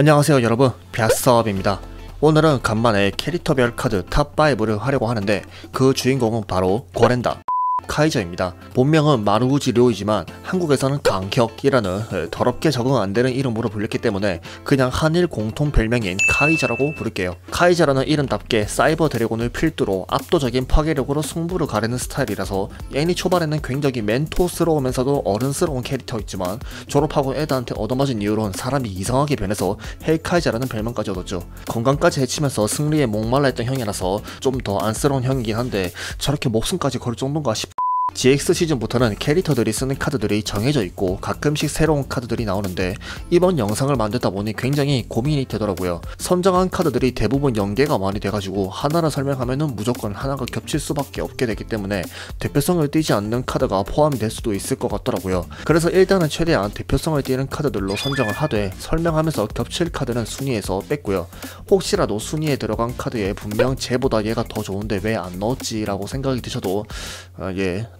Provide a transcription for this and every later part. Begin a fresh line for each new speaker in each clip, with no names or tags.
안녕하세요 여러분, 벼섭입니다. 오늘은 간만에 캐릭터별 카드 탑5를 하려고 하는데 그 주인공은 바로 고렌다 카이저입니다. 본명은 마루우지 료이지만 한국에서는 강혁이라는 더럽게 적응 안되는 이름으로 불렸기 때문에 그냥 한일 공통 별명인 카이저라고 부를게요. 카이저라는 이름답게 사이버 드래곤을 필두로 압도적인 파괴력으로 승부를 가리는 스타일이라서 애니 초반에는 굉장히 멘토스러우면서도 어른스러운 캐릭터였지만 졸업하고 애들한테 얻어맞은 이후로는 사람이 이상하게 변해서 헬카이저라는 별명까지 얻었죠. 건강까지 해치면서 승리에 목말라 했던 형이라서 좀 더 안쓰러운 형이긴 한데 저렇게 목숨까지 걸 정도인가 싶. GX 시즌부터는 캐릭터들이 쓰는 카드들이 정해져 있고 가끔씩 새로운 카드들이 나오는데 이번 영상을 만들다 보니 굉장히 고민이 되더라고요. 선정한 카드들이 대부분 연계가 많이 돼가지고 하나를 설명하면은 무조건 하나가 겹칠 수밖에 없게 되기 때문에 대표성을 띠지 않는 카드가 포함이 될 수도 있을 것 같더라고요. 그래서 일단은 최대한 대표성을 띠는 카드들로 선정을 하되 설명하면서 겹칠 카드는 순위에서 뺐고요. 혹시라도 순위에 들어간 카드에 분명 쟤보다 얘가 더 좋은데 왜 안 넣었지 라고 생각이 드셔도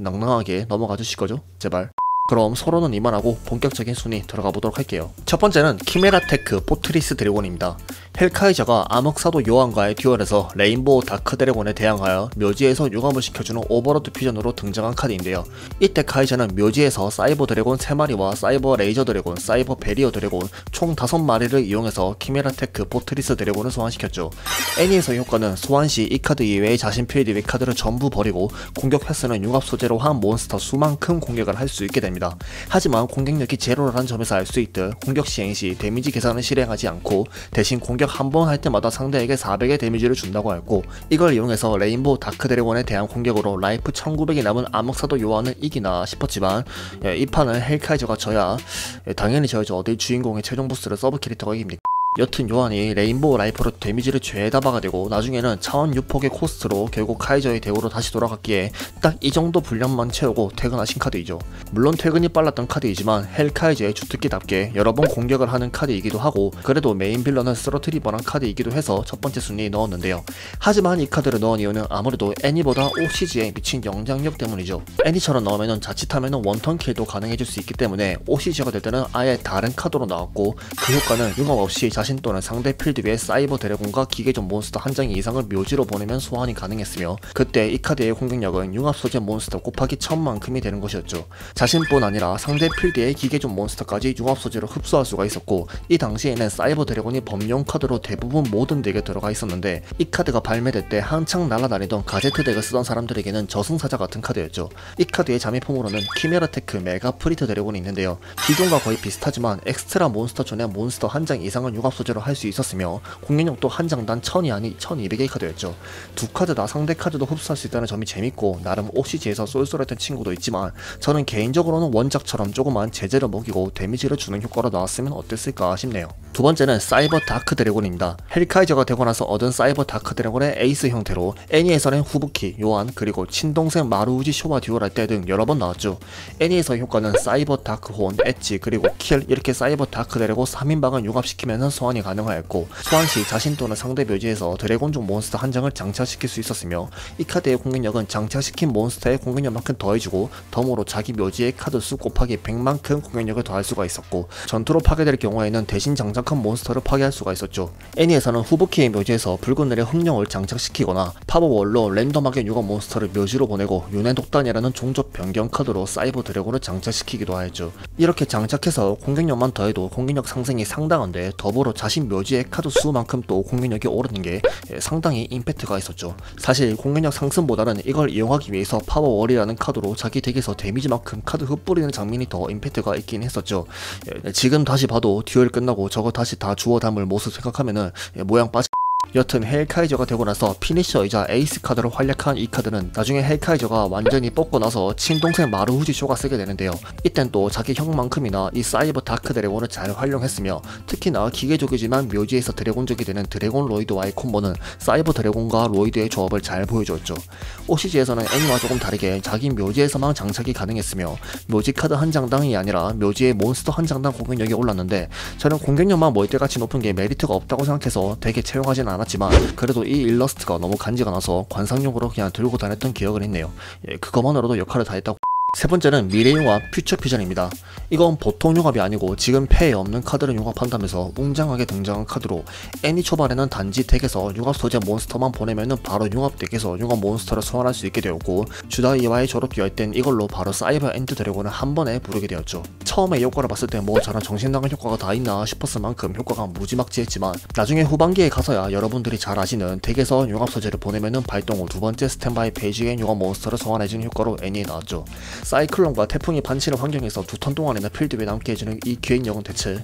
낭낭하게 넘어가 주실 거죠? 제발. 그럼 서로는 이만하고 본격적인 순위 들어가 보도록 할게요. 첫 번째는 키메라테크 포트리스 드래곤입니다. 헬카이저가 암흑사도 요한과의 듀얼에서 레인보우 다크 드래곤에 대항하여 묘지에서 융합을 시켜주는 오버로드 퓨전으로 등장한 카드인데요. 이때 카이저는 묘지에서 사이버 드래곤 3마리와 사이버 레이저 드래곤, 사이버 베리어 드래곤 총 5마리를 이용해서 키메라테크 포트리스 드래곤을 소환시켰죠. 애니에서의 효과는 소환 시 이 카드 이외의 자신 필드 외 카드를 전부 버리고 공격 횟수는 융합 소재로 한 몬스터 수만큼 공격을 할 수 있게 됩니다. 하지만 공격력이 제로라는 점에서 알 수 있듯 공격 시행 시 데미지 계산을 실행하지 않고 대신 공격 한 번 할 때마다 상대에게 400의 데미지를 준다고 했고, 이걸 이용해서 레인보우 다크 드래곤에 대한 공격으로 라이프 1900이 남은 암흑사도 요한을 이기나 싶었지만 이 판은 헬카이저가 져야 당연히 져야죠. 어딜 주인공의 최종 보스를 서브 캐릭터가 이깁니까? 여튼 요한이 레인보우 라이프로 데미지를 죄다 박아대고 나중에는 차원 유폭의 코스트로 결국 카이저의 대우로 다시 돌아갔기에 딱 이 정도 분량만 채우고 퇴근하신 카드이죠. 물론 퇴근이 빨랐던 카드이지만 헬카이저의 주특기답게 여러 번 공격을 하는 카드이기도 하고 그래도 메인 빌런을 쓰러트리버한 카드이기도 해서 첫 번째 순위에 넣었는데요. 하지만 이 카드를 넣은 이유는 아무래도 애니보다 OCG에 미친 영향력 때문이죠. 애니처럼 넣으면 자칫하면 원턴 킬도 가능해질 수 있기 때문에 OCG가 될 때는 아예 다른 카드로 나왔고 그 효과는 융합 없이 자신 또는 상대 필드 위에 사이버 드래곤과 기계종 몬스터 한 장 이상을 묘지로 보내면 소환이 가능했으며 그때 이 카드의 공격력은 융합 소재 몬스터 곱하기 1000만큼이 되는 것이었죠. 자신뿐 아니라 상대 필드의 기계종 몬스터까지 융합 소재로 흡수할 수가 있었고 이 당시에는 사이버 드래곤이 범용 카드로 대부분 모든 덱에 들어가 있었는데 이 카드가 발매될 때 한창 날아다니던 가제트 덱을 쓰던 사람들에게는 저승사자 같은 카드였죠. 이 카드의 잠입폼으로는 키메라테크 메가 프리트 드래곤이 있는데요. 기존과 거의 비슷하지만 엑스트라 몬스터 존에 몬스터 한 장 이상을 융합 소재로 할 수 있었으며 공격력도 한 장당 1000이 아니 1200의 카드였죠. 두 카드 다 상대 카드도 흡수할 수 있다는 점이 재밌고 나름 OCG에서 쏠쏠했던 친구도 있지만 저는 개인적으로는 원작처럼 조그만 제재를 먹이고 데미지를 주는 효과로 나왔으면 어땠을까 싶네요. 두 번째는 사이버 다크 드래곤입니다. 헬카이저가 되고 나서 얻은 사이버 다크 드래곤의 에이스 형태로 애니에서는 후부키, 요한, 그리고 친동생 마루우지 쇼와 듀얼할 때 등 여러 번 나왔죠. 애니에서의 효과는 사이버 다크 혼, 엣지, 그리고 킬 이렇게 사이버 다크 드래곤 3인방을 융합시키면서 소환이 가능하였고 소환 시 자신 또는 상대 묘지에서 드래곤종 몬스터 한 장을 장착시킬 수 있었으며 이 카드의 공격력은 장착시킨 몬스터의 공격력만큼 더해주고 덤으로 자기 묘지의 카드 수 곱하기 100만큼 공격력을 더할 수가 있었고 전투로 파괴될 경우에는 대신 장착한 몬스터를 파괴할 수가 있었죠. 애니에서는 후부키의 묘지에서 붉은 늘의 흑룡을 장착시키거나 파워월로 랜덤하게 융합 몬스터를 묘지로 보내고 윤회 독단이라는 종족 변경 카드로 사이버 드래곤을 장착시키기도 하였죠. 이렇게 장착해서 공격력만 더해도 공격력 상승이 상당한데 더불어 자신 묘지의 카드 수만큼 또 공격력이 오르는 게 상당히 임팩트가 있었죠. 사실 공격력 상승보다는 이걸 이용하기 위해서 파워월이라는 카드로 자기 덱에서 데미지만큼 카드 흩뿌리는 장면이 더 임팩트가 있긴 했었죠. 지금 다시 봐도 듀얼 끝나고 저거 다시 다 주워 담을 모습 생각하면은 모양 빠지. 여튼 헬카이저가 되고 나서 피니셔이자 에이스 카드로 활약한 이 카드는 나중에 헬카이저가 완전히 뽑고 나서 친동생 마루우지 쇼가 쓰게 되는데요. 이땐 또 자기 형만큼이나 이 사이버 다크 드래곤을 잘 활용했으며 특히나 기계족이지만 묘지에서 드래곤족이 되는 드래곤 로이드와의 콤보는 사이버 드래곤과 로이드의 조합을 잘 보여줬죠. OCG에서는 애니와 조금 다르게 자기 묘지에서만 장착이 가능했으며 묘지 카드 한 장당이 아니라 묘지의 몬스터 한 장당 공격력이 올랐는데 저는 공격력만 멀대같이 높은 게 메리트가 없다고 생각해서 덱에 채용하진 않았지만 그래도 이 일러스트가 너무 간지가 나서 관상용으로 그냥 들고 다녔던 기억을 했네요. 그거만으로도 역할을 다 했다고. 세 번째는 미래융합 퓨처 퓨전입니다. 이건 보통 융합이 아니고 지금 폐에 없는 카드를 융합한다면서 웅장하게 등장한 카드로 애니 초반에는 단지 덱에서 융합 소재 몬스터만 보내면은 바로 융합 덱에서 융합 몬스터를 소환할 수 있게 되었고 주다 이와의 졸업되어 땐 이걸로 바로 사이버 엔드 드래곤을 한 번에 부르게 되었죠. 처음에 이 효과를 봤을 때 뭐 저런 정신나간 효과가 다 있나 싶었을 만큼 효과가 무지막지했지만 나중에 후반기에 가서야 여러분들이 잘 아시는 덱에서 융합 소재를 보내면은 발동 후 두 번째 스탠바이 페이지에 융합 몬스터를 소환해주는 효과로 애니에 나왔죠. 사이클론과 태풍이 반치는 환경에서 두 턴 동안이나 필드 위에 남게 해주는 이 기획력은 대체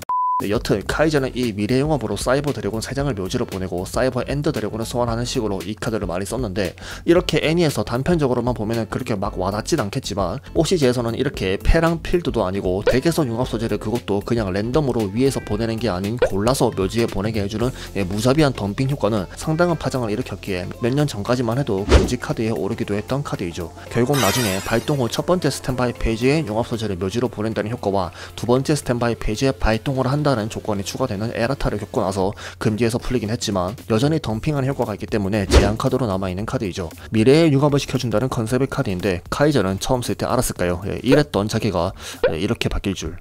여튼 카이저는 이 미래융합으로 사이버 드래곤 3장을 묘지로 보내고 사이버 엔더 드래곤을 소환하는 식으로 이 카드를 많이 썼는데 이렇게 애니에서 단편적으로만 보면은 그렇게 막 와닿진 않겠지만 OCG에서는 이렇게 패랑 필드도 아니고 덱에서 융합 소재를 그것도 그냥 랜덤으로 위에서 보내는 게 아닌 골라서 묘지에 보내게 해주는 무자비한 덤핑 효과는 상당한 파장을 일으켰기에 몇 년 전까지만 해도 금지 카드에 오르기도 했던 카드이죠. 결국 나중에 발동 후 첫 번째 스탠바이 페이지에 융합 소재를 묘지로 보낸다는 효과와 두 번째 스탠바이 페이지에 발동을 한다는 조건이 추가되는 에라타를 겪고 나서 금지에서 풀리긴 했지만 여전히 덤핑하는 효과가 있기 때문에 제한 카드로 남아있는 카드이죠. 미래의 융합을 시켜준다는 컨셉의 카드인데 카이저는 처음 쓸 때 알았을까요? 이랬던 자기가 이렇게 바뀔 줄.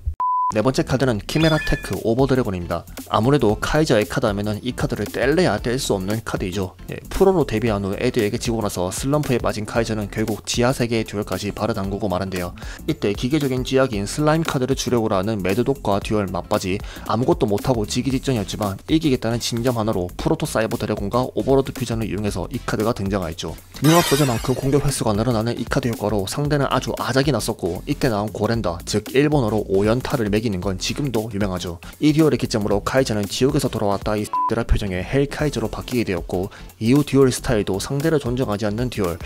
네 번째 카드는 키메라 테크 오버 드래곤입니다. 아무래도 카이저의 카드 하면은 이 카드를 뗄래야 뗄 수 없는 카드이죠. 프로로 데뷔한 후 에드에게 지고 나서 슬럼프에 빠진 카이저는 결국 지하 세계의 듀얼까지 발아담그고 마는데요. 이때 기계적인 쥐약인 슬라임 카드를 주력으로 하는 매드독과 듀얼 맞바지 아무것도 못하고 지기 직전이었지만 이기겠다는 진정 하나로 프로토 사이버 드래곤과 오버로드 퓨전을 이용해서 이 카드가 등장하였죠. 융합 소재만큼 공격 횟수가 늘어나는 이 카드 효과로 상대는 아주 아작이 났었고 이때 나온 고렌다 즉 일본어로 오연타를 매기는 건 지금도 유명하죠. 이 듀얼의 기점으로 카이저는 지옥에서 돌아왔다 이 X들의 표정에 헬 카이저로 바뀌게 되었고 이후 듀얼 스타일도 상대를 존중하지 않는 듀얼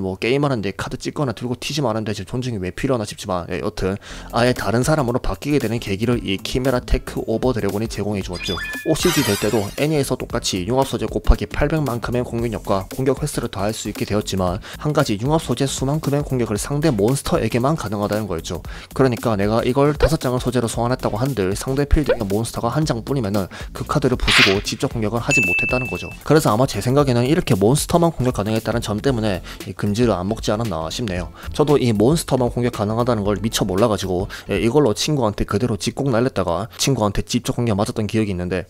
뭐 게임하는데 카드 찍거나 들고 튀지 마는데 존중이 왜 필요하나 싶지만 여튼 아예 다른 사람으로 바뀌게 되는 계기를 이 키메라 테크 오버 드래곤이 제공해 주었죠. OCG 될 때도 애니에서 똑같이 융합 소재 곱하기 800만큼의 공격력과 공격 횟수를 더할 수 있게 되었지만 한 가지 융합 소재 수만큼의 공격을 상대 몬스터에게만 가능하다는 거였죠. 그러니까 내가 이걸 5장을 소재로 소환했다고 한들 상대 필드에 몬스터가 한 장뿐이면은 그 카드를 부수고 직접 공격을 하지 못했다는 거죠. 그래서 아마 제 생각에는 이렇게 몬스터만 공격 가능했다는 점 때문에 이 금지를 안 먹지 않았나 싶네요. 저도 이 몬스터만 공격 가능하다는 걸 미처 몰라가지고 이걸로 친구한테 그대로 직공 날렸다가 친구한테 직접 공격 맞았던 기억이 있는데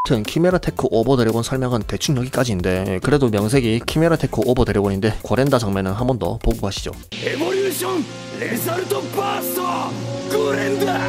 아무튼 키메라 테크 오버 드래곤 설명은 대충 여기까지인데 그래도 명색이 키메라 테크 오버 드래곤인데 고렌다 장면은 한 번 더 보고 가시죠.
에볼루션 레설트 바스터 고렌다.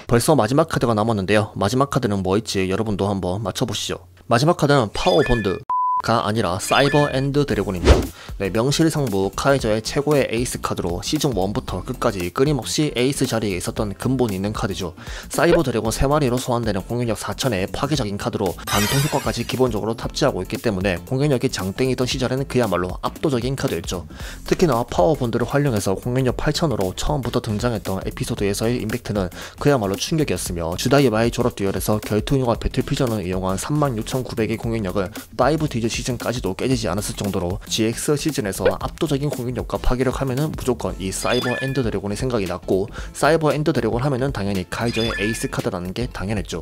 벌써 마지막 카드가 남았는데요. 마지막 카드는 뭐일지 여러분도 한번 맞춰보시죠. 마지막 카드는 파워 본드 가 아니라 사이버 엔드 드래곤입니다. 네, 명실상부 카이저의 최고의 에이스 카드로 시즌 1부터 끝까지 끊임없이 에이스 자리에 있었던 근본이 있는 카드죠. 사이버 드래곤 3마리로 소환되는 공격력 4000의 파괴적인 카드로 반통 효과까지 기본적으로 탑재하고 있기 때문에 공격력이 장땡이던 시절에는 그야말로 압도적인 카드였죠. 특히나 파워 본드를 활용해서 공격력 8000으로 처음부터 등장했던 에피소드에서의 임팩트는 그야말로 충격이었으며 주다이바의 졸업 듀얼에서 결투용화 배틀 퓨전을 이용한 36900의 공격력을 5디즈 시즌까지도 깨지지 않았을 정도로 GX 시즌에서 압도적인 공격력과 파괴력 하면은 무조건 이 사이버 엔드 드래곤의 생각이 났고 사이버 엔드 드래곤 하면은 당연히 카이저의 에이스 카드라는 게 당연했죠.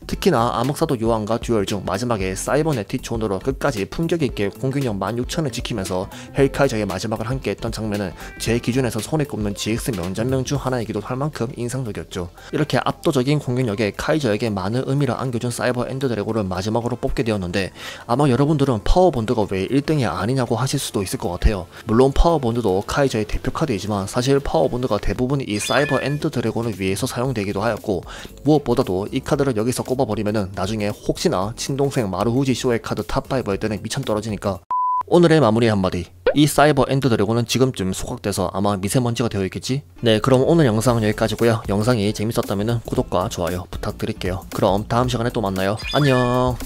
특히나 암흑사도 요한과 듀얼 중 마지막에 사이버네티촌으로 끝까지 품격있게 공격력 16000을 지키면서 헬카이저의 마지막을 함께했던 장면은 제 기준에서 손에 꼽는 GX 명장면 중 하나이기도 할 만큼 인상적이었죠. 이렇게 압도적인 공격력에 카이저에게 많은 의미를 안겨준 사이버 엔드 드래곤을 마지막으로 뽑게 되었는데 아마 여러분들은 파워본드가 왜 1등이 아니냐고 하실 수도 있을 것 같아요. 물론 파워본드도 카이저의 대표 카드이지만 사실 파워본드가 대부분 이 사이버 엔드 드래곤을 위해서 사용되기도 하였고 무엇보다도 이 카드를 여기서 꼽아버리면은 나중에 혹시나 친동생 마루후지 쇼의 카드 탑5할 때는 미천 떨어지니까 오늘의 마무리 한마디. 이 사이버 엔드 드래곤은 지금쯤 소각돼서 아마 미세먼지가 되어 있겠지? 네, 그럼 오늘 영상은 여기까지고요. 영상이 재밌었다면 구독과 좋아요 부탁드릴게요. 그럼 다음 시간에 또 만나요. 안녕.